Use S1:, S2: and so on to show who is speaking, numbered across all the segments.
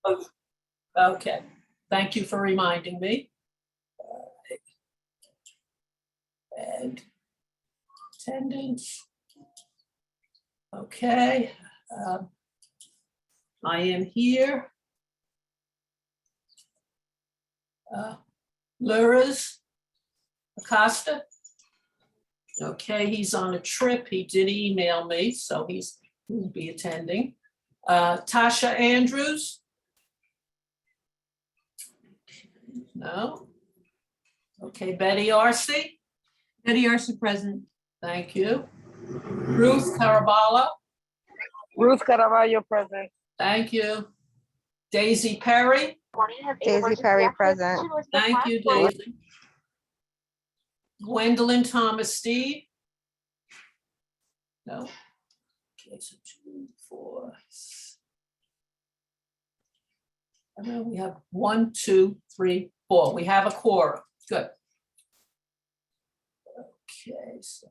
S1: Okay, thank you for reminding me. And attendance. Okay, I am here. Luras Acosta. Okay, he's on a trip. He did email me, so he will be attending. Tasha Andrews. No. Okay, Betty Arce.
S2: Betty Arce present.
S1: Thank you. Ruth Caraballo.
S3: Ruth Caraballo present.
S1: Thank you. Daisy Perry.
S4: Daisy Perry present.
S1: Thank you, Daisy. Gwendolyn Thomas Steve. No. Okay, so 2, 4. I know we have 1, 2, 3, 4. We have a quorum. Good. Okay, so.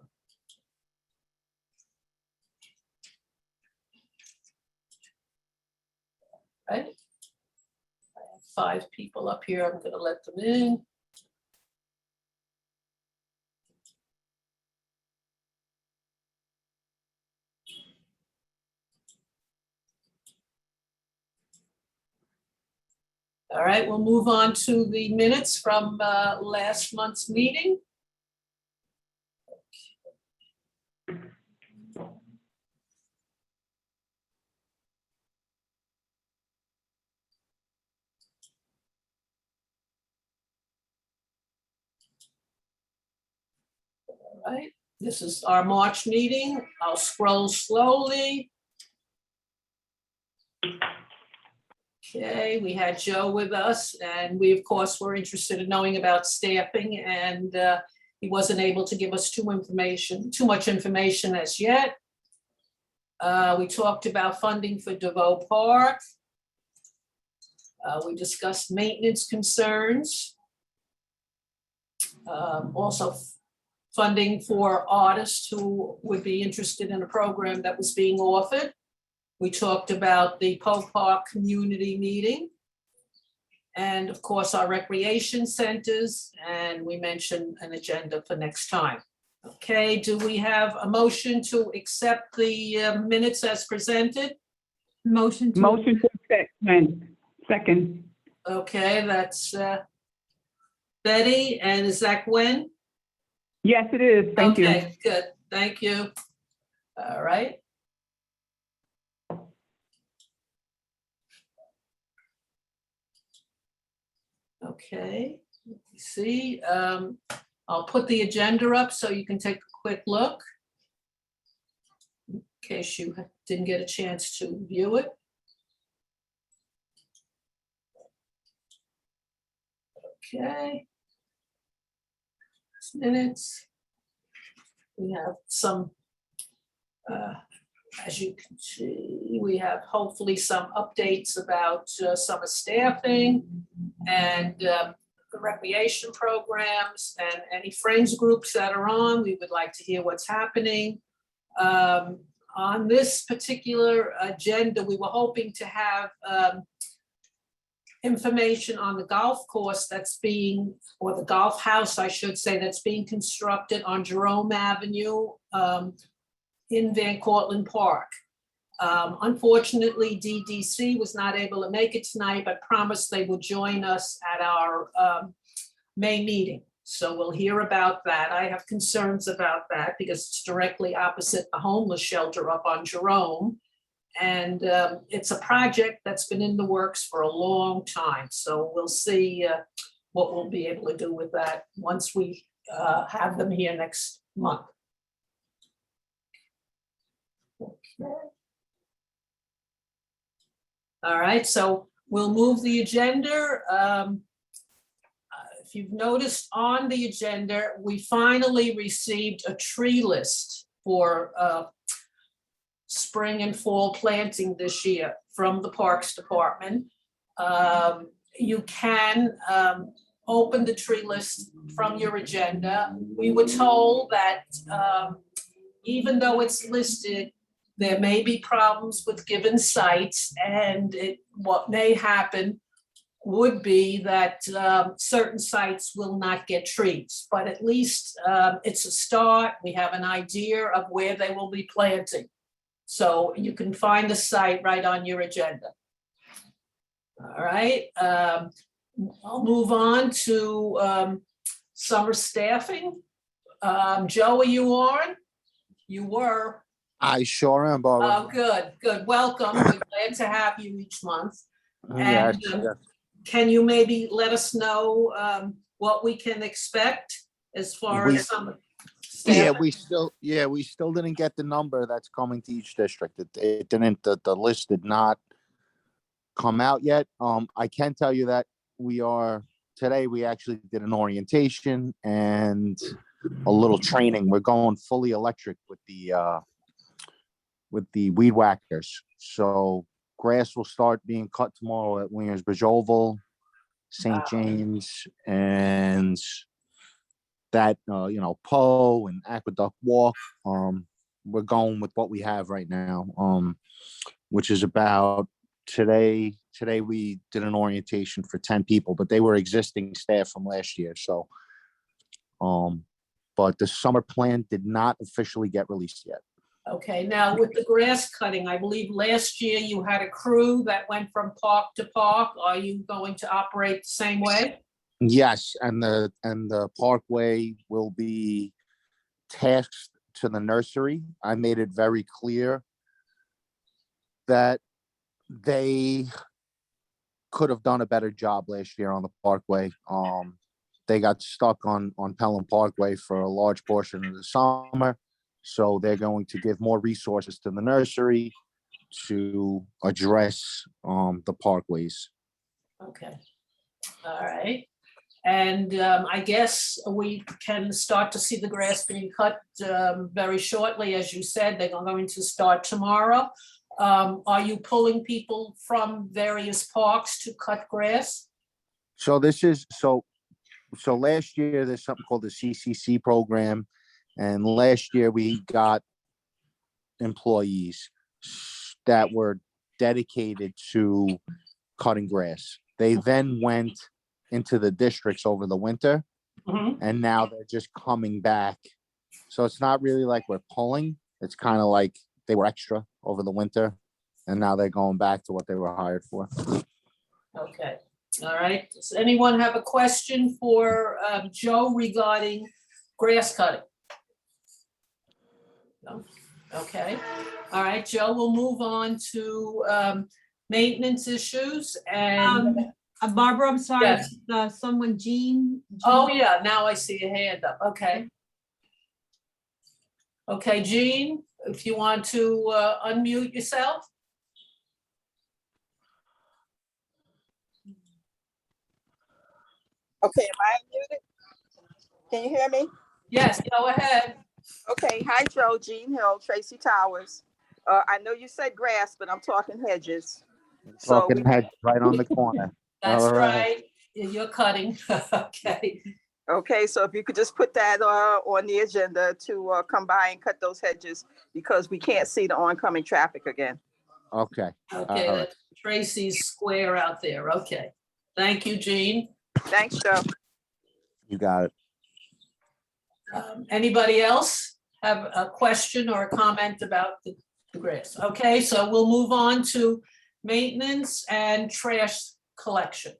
S1: Right. I have 5 people up here. I'm going to let them in. All right, we'll move on to the minutes from last month's meeting. All right, this is our March meeting. I'll scroll slowly. Okay, we had Joe with us, and we, of course, were interested in knowing about staffing, and he wasn't able to give us too much information as yet. We talked about funding for DeVoe Park. We discussed maintenance concerns. Also funding for artists who would be interested in a program that was being offered. We talked about the Pope Park community meeting. And of course, our recreation centers, and we mentioned an agenda for next time. Okay, do we have a motion to accept the minutes as presented?
S2: Motion to
S5: accept. Second.
S1: Okay, that's Betty, and is that Gwen?
S5: Yes, it is. Thank you.
S1: Okay, good. Thank you. All right. Okay, let me see. I'll put the agenda up so you can take a quick look in case you didn't get a chance to view it. Okay. Minutes. We have some, as you can see, we have hopefully some updates about summer staffing and the recreation programs and any friends groups that are on. We would like to hear what's happening. On this particular agenda, we were hoping to have information on the golf course that's being, or the golf house, I should say, that's being constructed on Jerome Avenue in Van Cortlandt Park. Unfortunately, DDC was not able to make it tonight, but promised they would join us at our May meeting. So we'll hear about that. I have concerns about that because it's directly opposite the homeless shelter up on Jerome. And it's a project that's been in the works for a long time. So we'll see what we'll be able to do with that once we have them here next month. Okay. All right, so we'll move the agenda. If you've noticed on the agenda, we finally received a tree list for spring and fall planting this year from the Parks Department. You can open the tree list from your agenda. We were told that even though it's listed There may be problems with given sites, and what may happen would be that certain sites will not get trees, but at least it's a start. We have an idea of where they will be planting. So you can find the site right on your agenda. All right, I'll move on to summer staffing. Joe, are you on? You were.
S6: I sure am, Barbara.
S1: Oh, good, good. Welcome. We're glad to have you each month.
S6: Yes,
S1: And
S6: yes.
S1: can you maybe let us know what we can expect as far
S6: We-
S1: as some
S6: Yeah,
S1: staff?
S6: we still didn't get the number that's coming to each district. It didn't, the list did not come out yet. I can tell you that today we actually did an orientation and a little training. We're going fully electric with the weed whackers. So grass will start being cut tomorrow at Williamsbridge Oval, St.
S1: Wow.
S6: James, and that, Poe and Aqueduct Walk. We're going with what we have right now, which is about today we did an orientation for 10 people, but they were existing staff from last year. So, but the summer plan did not officially get released yet.
S1: Okay, now with the grass cutting, I believe last year you had a crew that went from park to park. Are you going to operate the same way?
S6: Yes, and the parkway will be tasked to the nursery. I made it very clear that they could have done a better job last year on the parkway. They got stuck on Pelham Parkway for a large portion of the summer. So they're going to give more resources to the nursery to address the parkways.
S1: Okay, all right. And I guess we can start to see the grass being cut very shortly. As you said, they're going to start tomorrow. Are you pulling people from various parks to cut grass?
S6: So last year there's something called the CCC program, and last year we got employees that were dedicated to cutting grass. They then went into the districts over the winter, and now they're just coming back. So it's not really like we're pulling. It's kind of like they were extra over the winter, and now they're going back to what they were hired for.
S1: Okay, all right. Does anyone have a question for Joe regarding grass cutting? No? Okay, all right, Joe, we'll move on to maintenance issues and,
S2: Barbara, I'm sorry,
S1: Yes.
S2: someone, Jean?
S1: oh yeah, now I see a hand up, okay. Okay, Jean, if you want to unmute yourself?
S7: Okay, am I unmuted? Can you hear me?
S1: Yes, go ahead.
S7: Okay, hi Joe, Jean Hill, Tracy Towers. I know you said grass, but I'm talking hedges. So
S6: Talking head right on the corner.
S1: That's
S6: All right.
S1: right, you're cutting, okay.
S7: okay, so if you could just put that on the agenda to come by and cut those hedges because we can't see the oncoming traffic again.
S6: Okay.
S1: Okay,
S6: All right.
S1: that's Tracy's square out there, okay. Thank you, Jean.
S7: Thanks, Joe.
S6: You got it.
S1: Anybody else have a question or a comment about the grass? Okay, so we'll move on to maintenance and trash collection.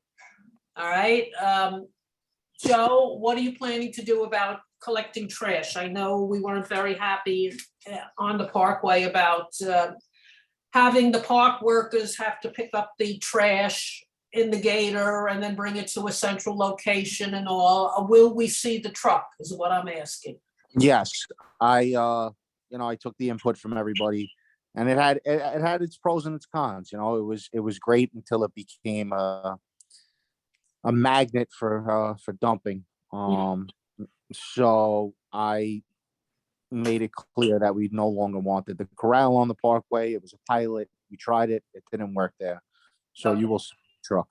S1: All right, Joe, what are you planning to do about collecting trash? I know we weren't very happy on the parkway about having the park workers have to pick up the trash in the gator and then bring it to a central location and all. Will we see the truck is what I'm asking.
S6: Yes, I took the input from everybody, and it had its pros and its cons. It was great until it became a magnet for dumping. So I made it clear that we no longer wanted the corral on the parkway. It was a pilot. We tried it. It didn't work there. So you will see the truck.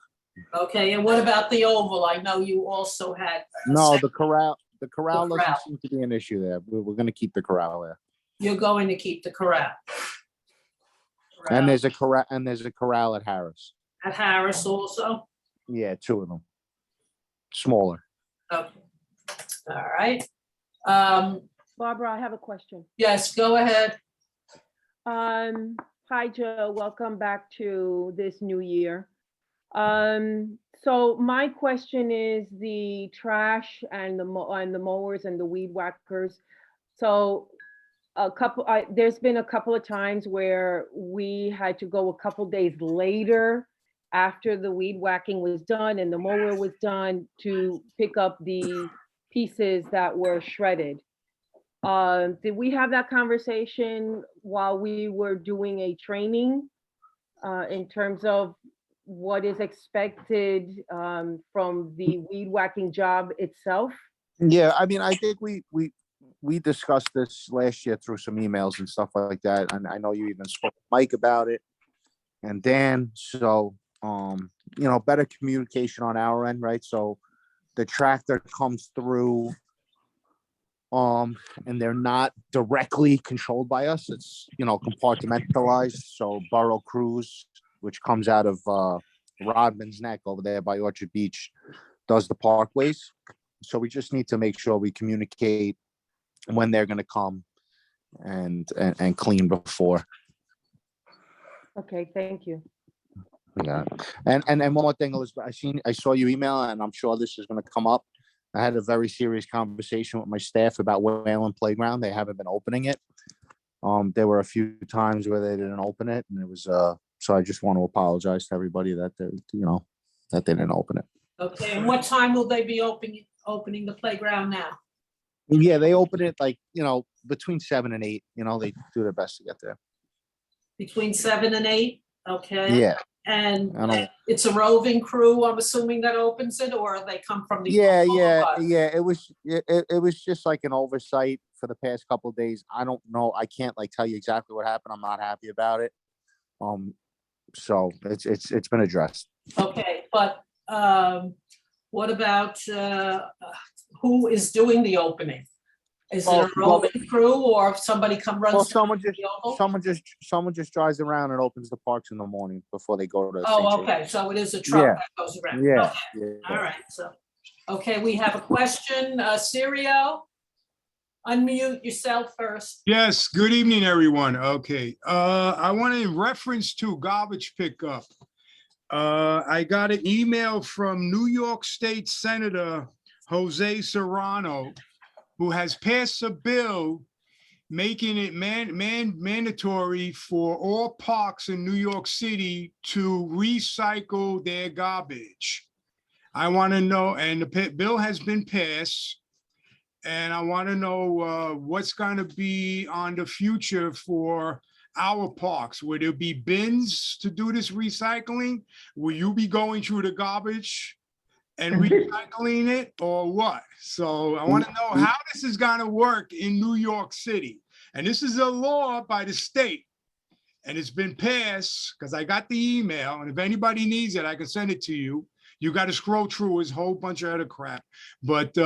S1: Okay, and what about the oval? I know you also had.
S6: No, the corral
S1: corral.
S6: doesn't seem to be an issue there. We're going to keep the corral there.
S1: You're going to keep the corral.
S6: And there's a corral at Harris.
S1: At Harris also?
S6: Yeah, 2 of them. Smaller.
S1: Okay. All right.
S8: Barbara, I have a question.
S1: Yes, go ahead.
S8: Hi, Joe. Welcome back to this new year. So my question is the trash and the mowers and the weed whackers. So there's been a couple of times where we had to go a couple days later after the weed whacking was done and the mower was done to pick up the pieces that were shredded. Did we have that conversation while we were doing a training in terms of what is expected from the weed whacking job itself?
S6: Yeah, I mean, I think we discussed this last year through some emails and stuff like that. And I know you even spoke to Mike about it and Dan. So, better communication on our end, right? So the tractor comes through, and they're not directly controlled by us. It's, compartmentalized. So Borough Crews, which comes out of Rodman's Neck over there by Orchard Beach, does the parkways. So we just need to make sure we communicate when they're going to come and clean before.
S8: Okay, thank you.
S6: Yeah. And one more thing, Elizabeth, I saw your email, and I'm sure this is going to come up. I had a very serious conversation with my staff about Wayland Playground. They haven't been opening it. There were a few times where they didn't open it, and it was so I just want to apologize to everybody that they didn't open it.
S1: Okay, and what time will they be opening the playground now?
S6: Yeah, they open it between 7 and 8. They do their best to get there.
S1: Between 7 and 8? Okay.
S6: Yeah.
S1: And
S6: I don't-
S1: it's a roving crew, I'm assuming, that opens it, or they come from the?
S6: Yeah.
S1: bus?
S6: It was just like an oversight for the past couple of days. I don't know. I can't tell you exactly what happened. I'm not happy about it. So it's been addressed.
S1: Okay, but what about who is doing the opening? Is it a roving crew, or if somebody runs?
S6: Well,
S1: down
S6: someone just drives around and opens the parks in the morning before they go to.
S1: Oh,
S6: St.
S1: okay, so it is a truck
S6: Yeah.
S1: that goes around.
S6: Yeah.
S1: Okay.
S6: Yeah.
S1: All right, so, okay, we have a question. Sirio, unmute yourself first.
S9: Yes, good evening, everyone. Okay, I want to, in reference to garbage pickup, I got an email from New York State Senator Jose Serrano, who has passed a bill making it mandatory for all parks in New York City to recycle their garbage. I want to know, and the bill has been passed, and I want to know what's going to be on the future for our parks. Will there be bins to do this recycling? Will you be going through the garbage and recycling it, or what? So I want to know how this is going to work in New York City. And this is a law by the state, and it's been passed because I got the email, and if anybody needs it, I can send it to you. You got to scroll through his whole bunch of other crap. But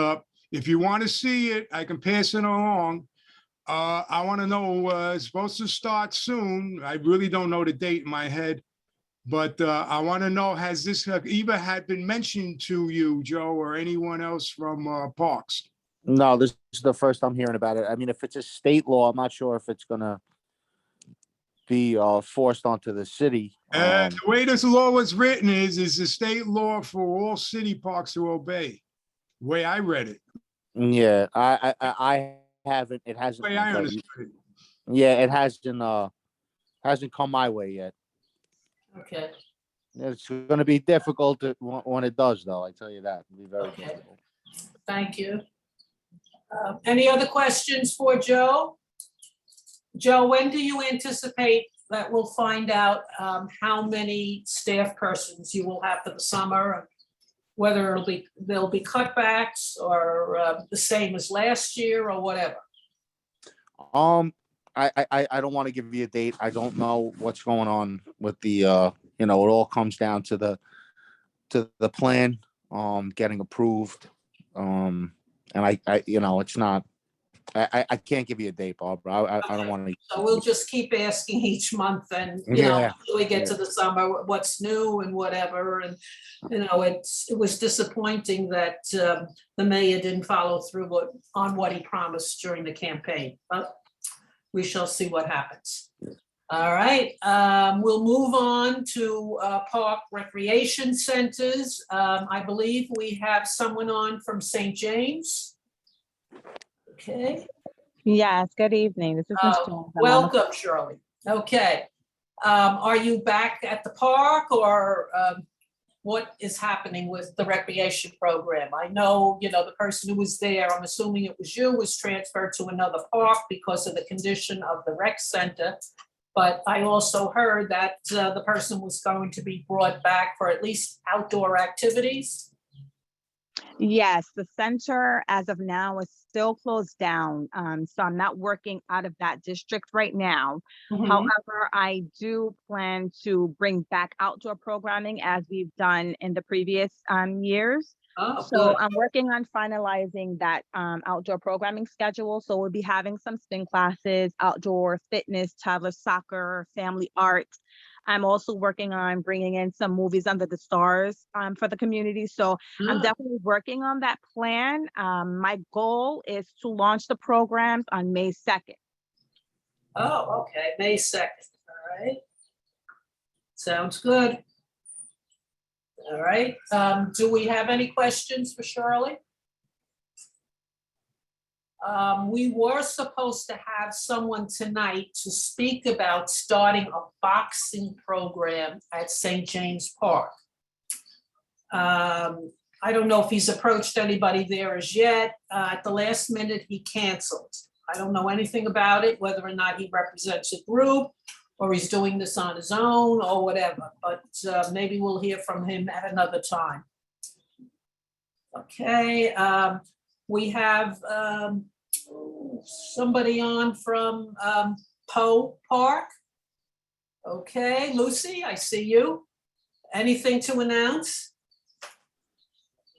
S9: if you want to see it, I can pass it along. I want to know, it's supposed to start soon. I really don't know the date in my head, but I want to know, has this either had been mentioned to you, Joe, or anyone else from Parks?
S6: No, this is the first I'm hearing about it. I mean, if it's a state law, I'm not sure if it's gonna be forced onto the city.
S9: The way this law was written is a state law for all city parks to obey. The way I read it.
S6: Yeah, I haven't. It hasn't.
S9: The way I understood it.
S6: Yeah, it hasn't come my way yet.
S1: Okay,
S6: It's going to be difficult when it does, though. I tell you that. It'll be very
S1: Okay.
S6: difficult.
S1: thank you. Any other questions for Joe? Joe, when do you anticipate that we'll find out how many staff persons you will have for the summer? Whether there'll be cutbacks or the same as last year or whatever?
S6: I don't want to give you a date. I don't know what's going on with the it all comes down to the plan getting approved. And I it's not I can't give you a date, Barbara. I don't want to.
S1: So we'll just keep asking each month and, you know,
S6: Yeah,
S1: until we get to the summer, what's new and whatever. And, you know, it was disappointing that the mayor didn't follow through on what he promised during the campaign, but we shall see what happens. All right, we'll move on to park recreation centers. I believe we have someone on from St. James. Okay.
S4: Yes, good evening. This is Ms. Jones. I'm on the-
S1: Welcome, Shirley. Okay. Are you back at the park or what is happening with the recreation program? I know, you know, the person who was there, I'm assuming it was you, was transferred to another park because of the condition of the rec center. But I also heard that the person was going to be brought back for at least outdoor activities.
S4: Yes, the center as of now is still closed down. So I'm not working out of that district right now. However, I do plan to bring back outdoor programming as we've done in the previous years.
S1: Oh,
S4: So
S1: good.
S4: I'm working on finalizing that outdoor programming schedule. So we'll be having some spin classes, outdoor fitness, toddler soccer, family art. I'm also working on bringing in some movies under the stars for the community. So I'm definitely working on that plan. My goal is to launch the programs on May 2nd.
S1: Oh, okay, May 2nd, all right. Sounds good. All right, do we have any questions for Shirley? We were supposed to have someone tonight to speak about starting a boxing program at St. James Park. I don't know if he's approached anybody there as yet. At the last minute, he canceled. I don't know anything about it, whether or not he represents a group or he's doing this on his own or whatever, but maybe we'll hear from him at another time. Okay, we have somebody on from Poe Park. Okay, Lucy, I see you. Anything to announce?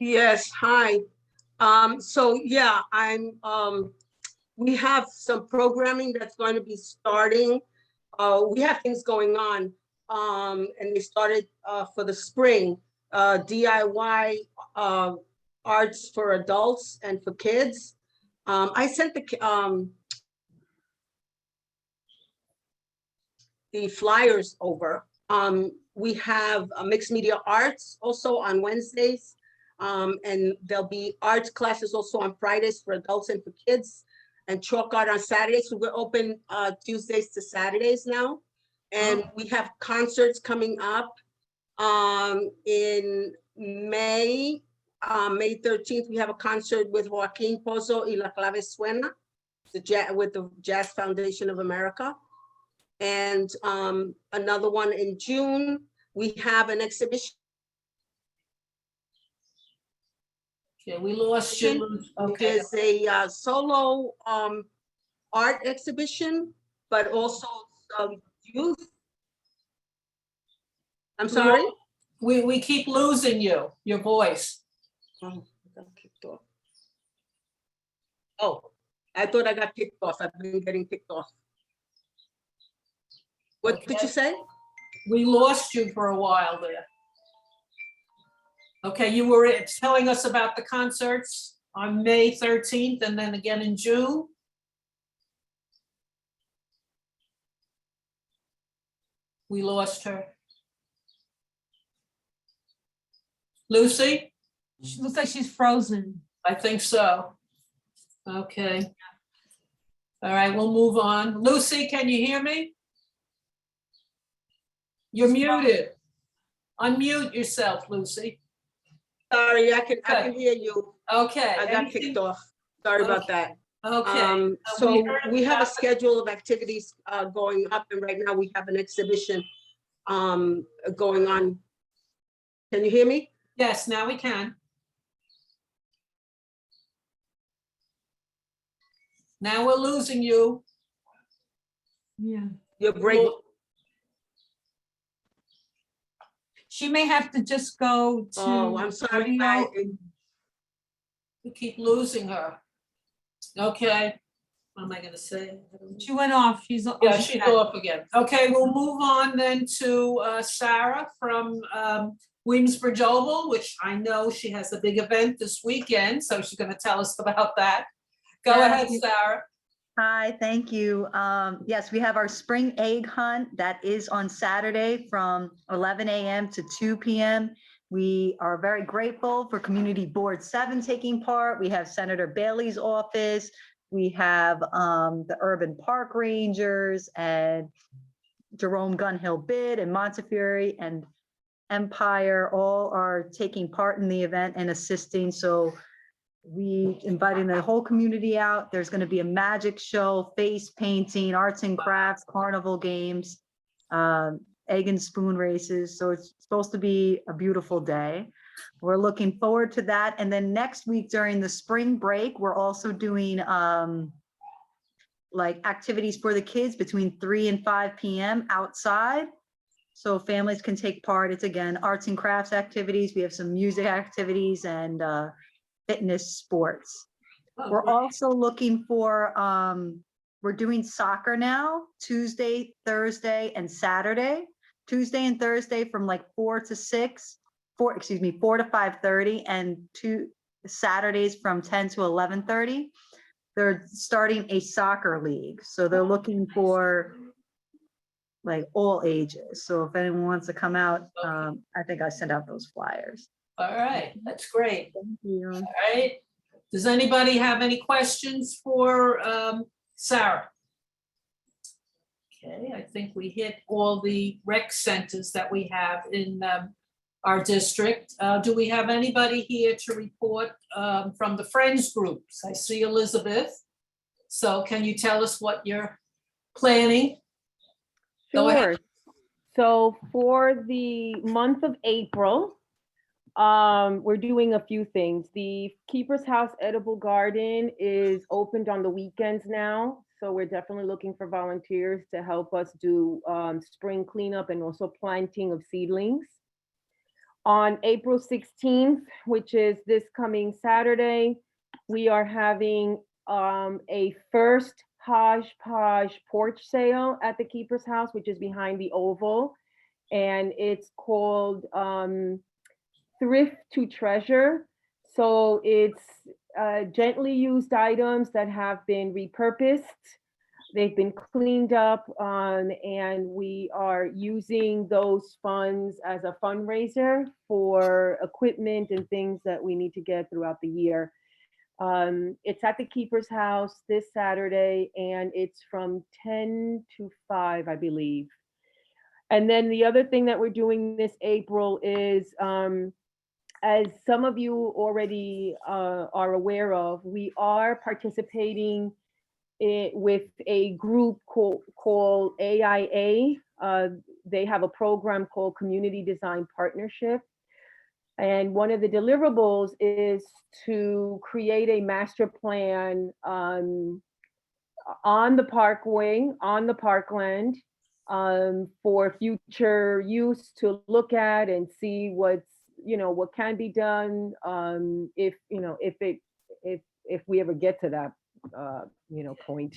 S10: Yes, hi. So yeah, we have some programming that's going to be starting. We have things going on, and they started for the spring, DIY arts for adults and for kids. I sent the flyers over. We have mixed media arts also on Wednesdays. And there'll be arts classes also on Fridays for adults and for kids, and chalk art on Saturdays. So we're open Tuesdays to Saturdays now. And we have concerts coming up in May. May 13th, we have a concert with Joaquin Pozo y La Clave Suena, with the Jazz Foundation of America. And another one in June, we have an exhibition.
S1: Yeah, we lost you. Okay.
S10: Is a solo art exhibition, but also some youth. I'm sorry?
S1: We keep losing you, your voice.
S10: Oh, I got kicked off. Oh, I thought I got kicked off. I've been getting kicked off. What did you say?
S1: We lost you for a while there. Okay, you were telling us about the concerts on May 13th and then again in June? We lost her. Lucy?
S2: She looks like she's frozen.
S1: I think so. Okay. All right, we'll move on. Lucy, can you hear me? You're muted. Unmute yourself, Lucy.
S10: Sorry, I can hear you.
S1: Okay.
S10: I got kicked off. Sorry about that.
S1: Okay.
S10: So we have a schedule of activities going up, and right now we have an exhibition going on. Can you hear me?
S1: Yes, now we can. Now we're losing you.
S2: Yeah.
S10: You're breaking.
S2: She may have to just go to.
S10: Oh, I'm sorry.
S2: audio.
S1: We keep losing her. Okay. What am I gonna say?
S2: She went off. She's.
S1: Yeah, she's off again. Okay, we'll move on then to Sarah from Williamsbridge Oval, which I know she has a big event this weekend, so she's gonna tell us about that. Go ahead, Sarah.
S11: Hi, thank you. Yes, we have our spring egg hunt that is on Saturday from 11 a.m. to 2 p.m. We are very grateful for Community Board 7 taking part. We have Senator Bailey's office. We have the Urban Park Rangers and Jerome Gunhill Bid and Montefiore and Empire all are taking part in the event and assisting. So we inviting the whole community out. There's going to be a magic show, face painting, arts and crafts, carnival games, egg and spoon races. So it's supposed to be a beautiful day. We're looking forward to that. And then next week during the spring break, we're also doing like activities for the kids between 3 and 5 p.m. outside. So families can take part. It's again, arts and crafts activities. We have some music activities and fitness sports. We're also looking for, we're doing soccer now, Tuesday, Thursday, and Saturday. Tuesday and Thursday from like 4 to 5:30, and two Saturdays from 10 to 11:30. They're starting a soccer league. So they're looking for like all ages. So if anyone wants to come out, I think I sent out those flyers.
S1: All right, that's great.
S11: Thank you.
S1: All right. Does anybody have any questions for Sarah? Okay, I think we hit all the rec centers that we have in our district. Do we have anybody here to report from the Friends groups? I see Elizabeth. So can you tell us what you're planning? Go ahead.
S8: Sure. So for the month of April, we're doing a few things. The Keeper's House Edible Garden is opened on the weekends now. So we're definitely looking for volunteers to help us do spring cleanup and also planting of seedlings. On April 16th, which is this coming Saturday, we are having a first hodgepodge porch sale at the Keeper's House, which is behind the Oval. And it's called Thrift to Treasure. So it's gently used items that have been repurposed. They've been cleaned up, and we are using those funds as a fundraiser for equipment and things that we need to get throughout the year. It's at the Keeper's House this Saturday, and it's from 10 to 5, I believe. And then the other thing that we're doing this April is, as some of you already are aware of, we are participating with a group called AIA. They have a program called Community Design Partnership. And one of the deliverables is to create a master plan on the parkway, on the parkland, for future use to look at and see what's, what can be done, if we ever get to that, point.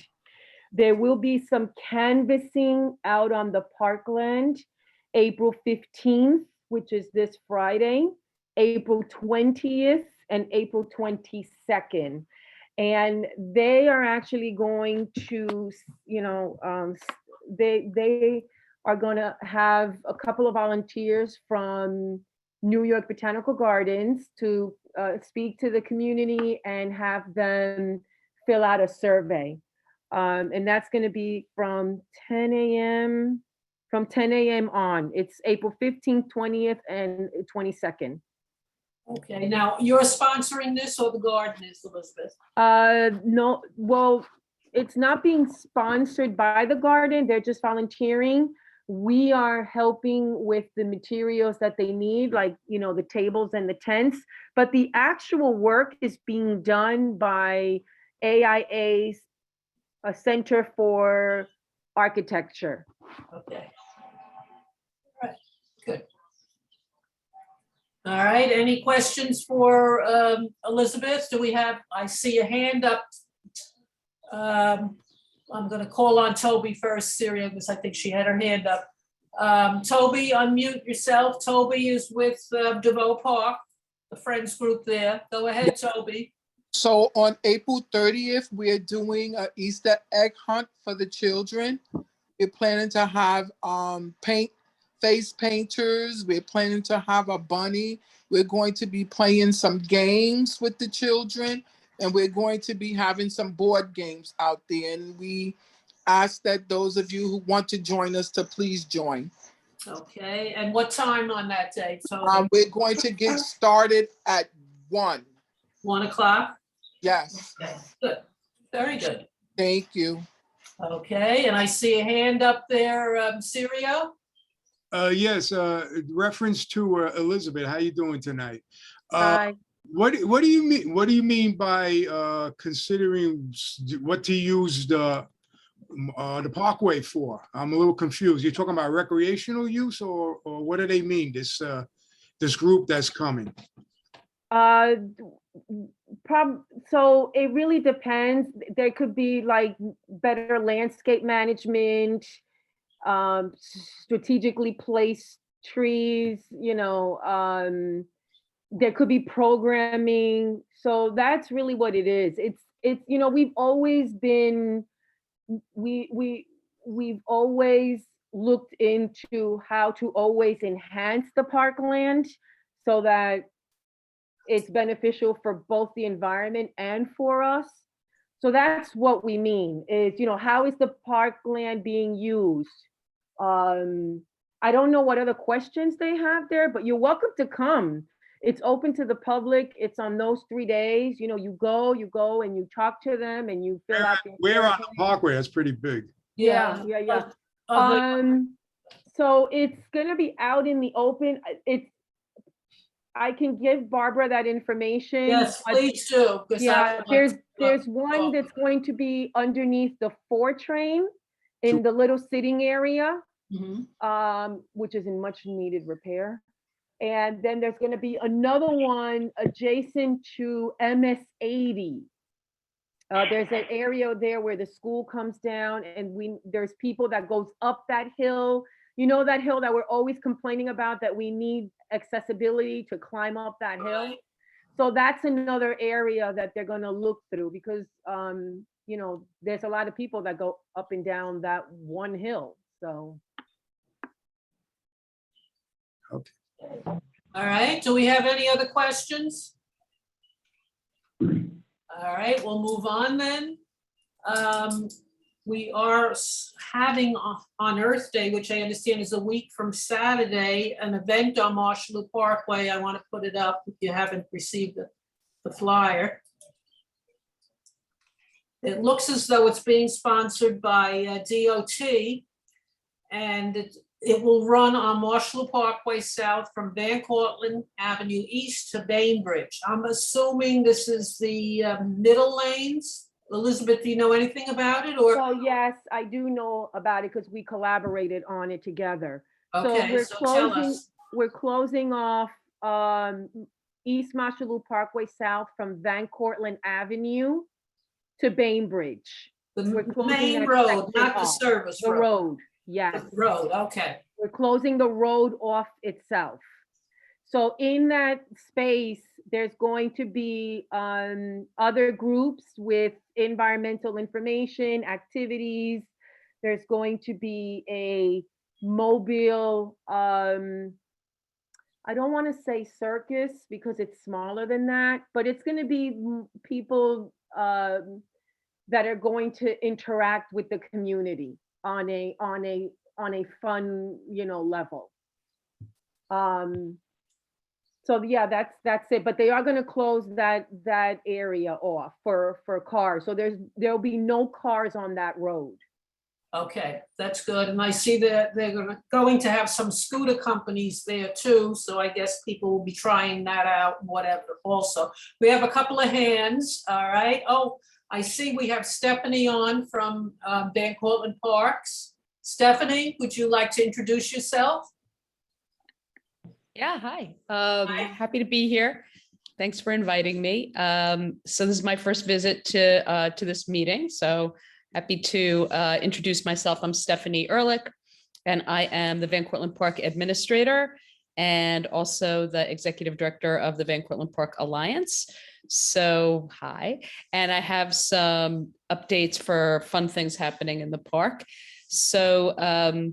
S8: There will be some canvassing out on the parkland, April 15th, which is this Friday, April 20th, and April 22nd. And they are actually going to, they are going to have a couple of volunteers from New York Botanical Gardens to speak to the community and have them fill out a survey. And that's going to be from 10 a.m. on. It's April 15th, 20th, and 22nd.
S1: Okay, now you're sponsoring this or the garden is, Elizabeth?
S8: No, well, it's not being sponsored by the garden. They're just volunteering. We are helping with the materials that they need, like, the tables and the tents, but the actual work is being done by AIA's Center for Architecture.
S1: Okay. All right, good. All right, any questions for Elizabeth? Do we have, I see a hand up. I'm gonna call on Toby first, Syria, because I think she had her hand up. Toby, unmute yourself. Toby is with DeVoe Park, the Friends group there. Go ahead, Toby.
S12: So on April 30th, we're doing an Easter egg hunt for the children. We're planning to have face painters. We're planning to have a bunny. We're going to be playing some games with the children, and we're going to be having some board games out there. And we ask that those of you who want to join us to please join.
S1: Okay, and what time on that day, Toby?
S12: We're going to get started at 1.
S1: 1 o'clock?
S12: Yes.
S1: Okay, good, very good.
S12: Thank you.
S1: Okay, and I see a hand up there, Syria.
S9: Yes, reference to Elizabeth. How you doing tonight?
S3: Hi.
S9: What do you mean? What do you mean by considering what to use the parkway for? I'm a little confused. You're talking about recreational use, or what do they mean? This group that's coming.
S8: So it really depends. There could be like better landscape management, strategically placed trees, there could be programming. So that's really what it is. It's we've always been, we've always looked into how to always enhance the parkland so that it's beneficial for both the environment and for us. So that's what we mean is, how is the parkland being used? I don't know what other questions they have there, but you're welcome to come. It's open to the public. It's on those 3 days. You go and you talk to them and you fill out.
S9: We're on the parkway. That's pretty big.
S8: Yeah. So it's gonna be out in the open. I can give Barbara that information.
S1: Yes, please do. 'Cause
S8: Yeah, there's one that's going to be underneath the 4 train in the little sitting area, which is in much needed repair. And then there's gonna be another one adjacent to MS-80. There's an area there where the school comes down and there's people that goes up that hill. That hill that we're always complaining about, that we need accessibility to climb up that hill. So that's another area that they're gonna look through because, there's a lot of people that go up and down that one hill, so.
S9: Okay.
S1: All right, do we have any other questions? All right, we'll move on then. We are having on Earth Day, which I understand is a week from Saturday, an event on Marshall Parkway. I want to put it up if you haven't received the flyer. It looks as though it's being sponsored by DOT, and it will run on Marshall Parkway South from Van Cortlandt Avenue East to Bainbridge. I'm assuming this is the middle lanes. Elizabeth, do you know anything about it, or?
S8: So yes, I do know about it because we collaborated on it together.
S1: Okay, so tell us.
S8: We're closing off East Marshall Parkway South from Van Cortlandt Avenue to Bainbridge.
S1: The
S8: We're
S1: main road, not the service road.
S8: The road, yes.
S1: The road, okay.
S8: We're closing the road off itself. So in that space, there's going to be other groups with environmental information, activities. There's going to be a mobile, I don't want to say circus because it's smaller than that, but it's going to be people that are going to interact with the community on a fun, level. So yeah, that's it. But they are going to close that area off for cars. So there'll be no cars on that road.
S1: Okay, that's good. And I see that they're going to have some scooter companies there too. So I guess people will be trying that out, whatever also. We have a couple of hands, all right. Oh, I see we have Stephanie on from Van Cortlandt Parks. Stephanie, would you like to introduce yourself?
S13: Yeah, hi. Happy to be here. Thanks for inviting me. So this is my first visit to this meeting. So happy to introduce myself. I'm Stephanie Ehrlich, and I am the Van Cortlandt Park Administrator and also the Executive Director of the Van Cortlandt Park Alliance. So hi, and I have some updates for fun things happening in the park. So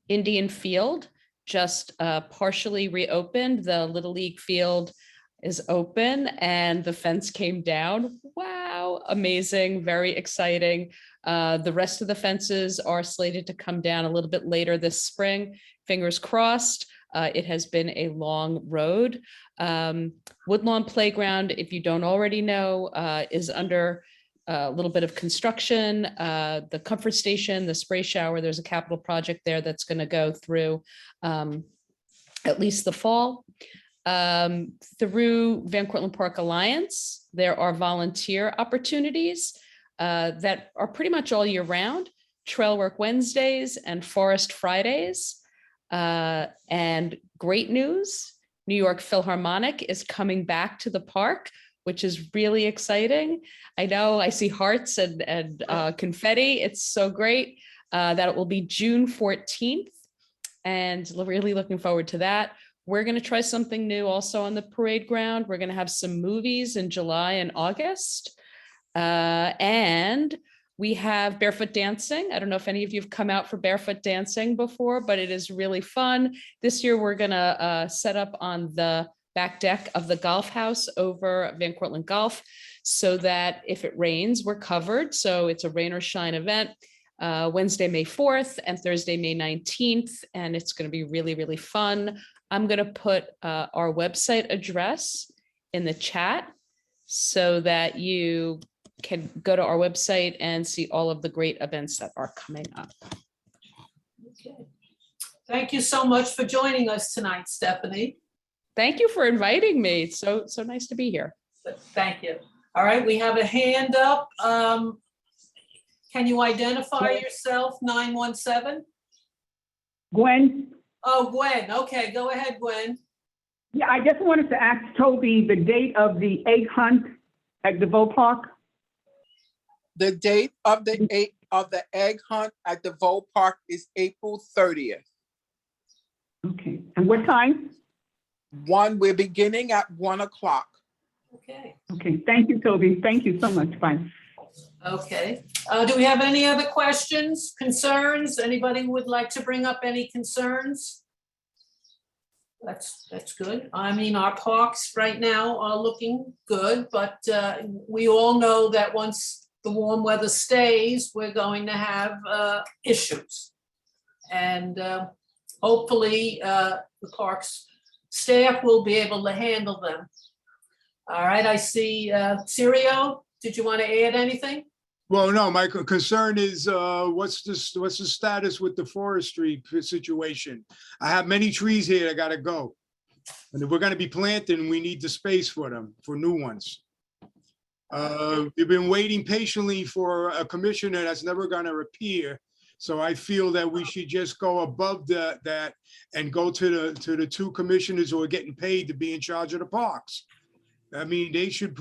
S13: Indian Field just partially reopened. The Little League field is open and the fence came down. Wow, amazing, very exciting. The rest of the fences are slated to come down a little bit later this spring. Fingers crossed. It has been a long road. Woodlawn Playground, if you don't already know, is under a little bit of construction. The comfort station, the spray shower, there's a capital project there that's going to go through at least the fall. Through Van Cortlandt Park Alliance, there are volunteer opportunities that are pretty much all year round. Trail Work Wednesdays and Forest Fridays. And great news, New York Philharmonic is coming back to the park, which is really exciting. I know I see hearts and confetti. It's so great that it will be June 14th and really looking forward to that. We're going to try something new also on the parade ground. We're going to have some movies in July and August. And we have barefoot dancing. I don't know if any of you have come out for barefoot dancing before, but it is really fun. This year, we're going to set up on the back deck of the golf house over Van Cortlandt Golf so that if it rains, we're covered. So it's a rain or shine event. Wednesday, May 4th and Thursday, May 19th. And it's going to be really, really fun. I'm going to put our website address in the chat so that you can go to our website and see all of the great events that are coming up.
S1: Okay. Thank you so much for joining us tonight, Stephanie.
S13: Thank you for inviting me. It's so nice to be here.
S1: Thank you. All right, we have a hand up. Can you identify yourself, 917?
S5: Gwen?
S1: Oh, Gwen. Okay, go ahead, Gwen.
S5: Yeah, I just wanted to ask Toby the date of the egg hunt at DeVoe Park.
S12: The date of the egg hunt at DeVoe Park is April 30th.
S5: Okay, and what time?
S12: We're beginning at 1 o'clock.
S1: Okay.
S5: Okay, thank you, Toby. Thank you so much. Bye.
S1: Okay. Do we have any other questions, concerns? Anybody would like to bring up any concerns? That's good. I mean, our parks right now are looking good, but we all know that once the warm weather stays, we're going to have issues. And hopefully the parks staff will be able to handle them. All right, I see Sirio, did you want to add anything?
S9: Well, no, my concern is what's the status with the forestry situation? I have many trees here that gotta go. And if we're gonna be planting, we need the space for them, for new ones. We've been waiting patiently for a commissioner that's never gonna appear. So I feel that we should just go above that and go to the two commissioners who are getting paid to be in charge of the parks. I mean, they should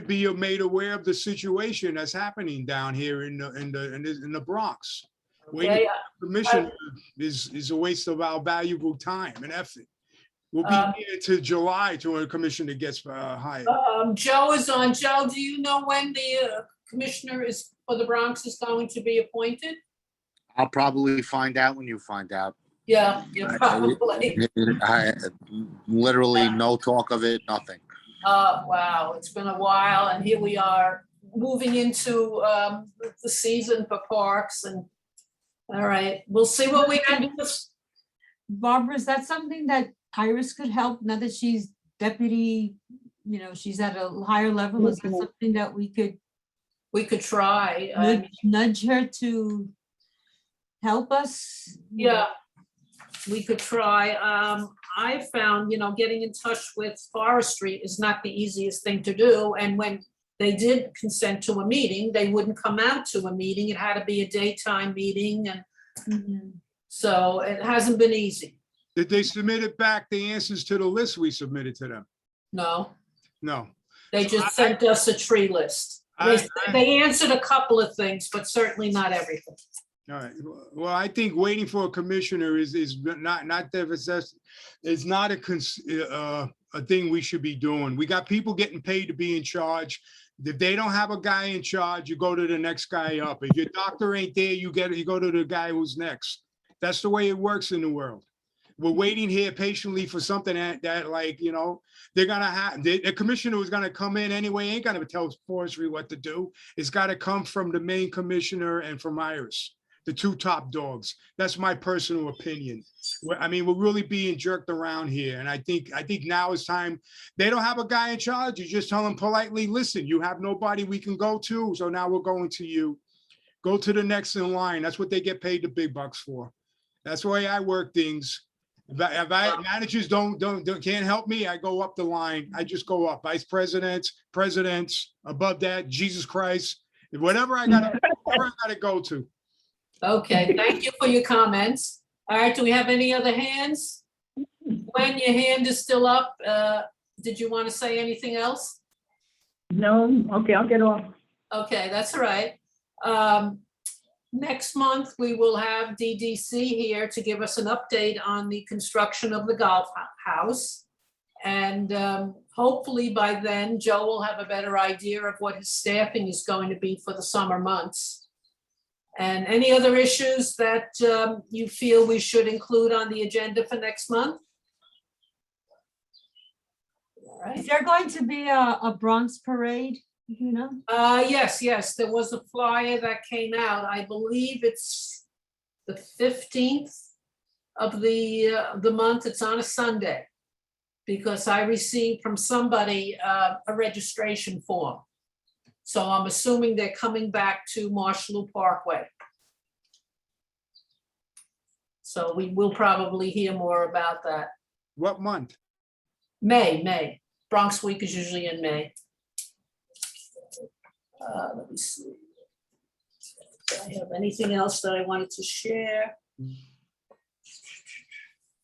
S9: be made aware of the situation that's happening down here in the Bronx. Waiting for permission is a waste of our valuable time and effort. We'll be here to July till a commissioner gets hired.
S1: Joe is on. Joe, do you know when the commissioner for the Bronx is going to be appointed?
S6: I'll probably find out when you find out.
S1: Yeah, probably.
S6: I literally no talk of it, nothing.
S1: Wow, it's been a while, and here we are moving into the season for parks. And all right, we'll see what we can do.
S2: Barbara, is that something that Iris could help now that she's deputy, she's at a higher level? Is that something that we could
S1: try?
S2: Nudge her to help us?
S1: Yeah, we could try. I found, getting in touch with forestry is not the easiest thing to do. And when they did consent to a meeting, they wouldn't come out to a meeting. It had to be a daytime meeting. And so it hasn't been easy.
S9: Did they submit it back, the answers to the list we submitted to them?
S1: No,
S9: No.
S1: they
S9: So
S1: just sent us a tree list. They answered a couple of things, but certainly not everything.
S9: All right, well, I think waiting for a commissioner is not that it's not a thing we should be doing. We got people getting paid to be in charge. If they don't have a guy in charge, you go to the next guy up. If your doctor ain't there, you go to the guy who's next. That's the way it works in the world. We're waiting here patiently for something that like, you know, they're gonna have, the commissioner who's gonna come in anyway, ain't gonna tell forestry what to do. It's gotta come from the main commissioner and from Iris, the two top dogs. That's my personal opinion. I mean, we're really being jerked around here. And I think now is time. They don't have a guy in charge. You just tell them politely, listen, you have nobody we can go to. So now we're going to you. Go to the next in line. That's what they get paid the big bucks for. That's the way I work things. If managers can't help me, I go up the line. I just go up. Vice presidents, presidents, above that, Jesus Christ, whatever I gotta go to.
S1: Okay, thank you for your comments. All right, do we have any other hands? When your hand is still up, did you want to say anything else?
S5: No, okay, I'll get off.
S1: Okay, that's all right. Next month, we will have DDC here to give us an update on the construction of the golf house. And hopefully by then, Joe will have a better idea of what his staffing is going to be for the summer months. And any other issues that you feel we should include on the agenda for next month? All right.
S2: Is there going to be a Bronx parade, you know?
S1: Yes, there was a flyer that came out. I believe it's the 15th of the month. It's on a Sunday, because I received from somebody a registration form. So I'm assuming they're coming back to Marshall Parkway. So we will probably hear more about that.
S9: What month?
S1: May. Bronx Week is usually in May. Let me see. Do I have anything else that I wanted to share?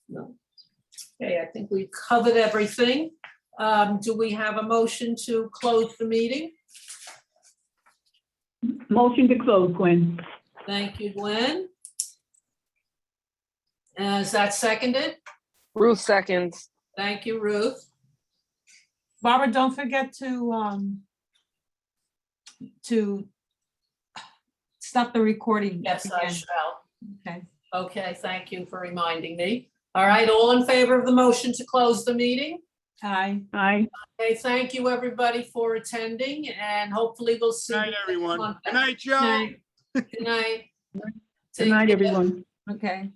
S1: No. Okay, I think we've covered everything. Do we have a motion to close the meeting?
S5: Motion to close, Gwen.
S1: Thank you, Gwen. Is that seconded?
S3: Ruth seconds.
S1: Thank you, Ruth.
S2: Barbara, don't forget to stop the recording.
S1: Yes, I
S2: again.
S1: shall.
S2: Okay.
S1: Okay, thank you for reminding me. All right, all in favor of the motion to close the meeting?
S2: Aye.
S5: Aye.
S1: Okay, thank you, everybody, for attending, and hopefully we'll see.
S9: Good night,
S1: you next
S9: everyone.
S1: month.
S9: Good night, Joe.
S2: Aye.
S1: Good night.
S5: Good night, everyone.
S2: Okay.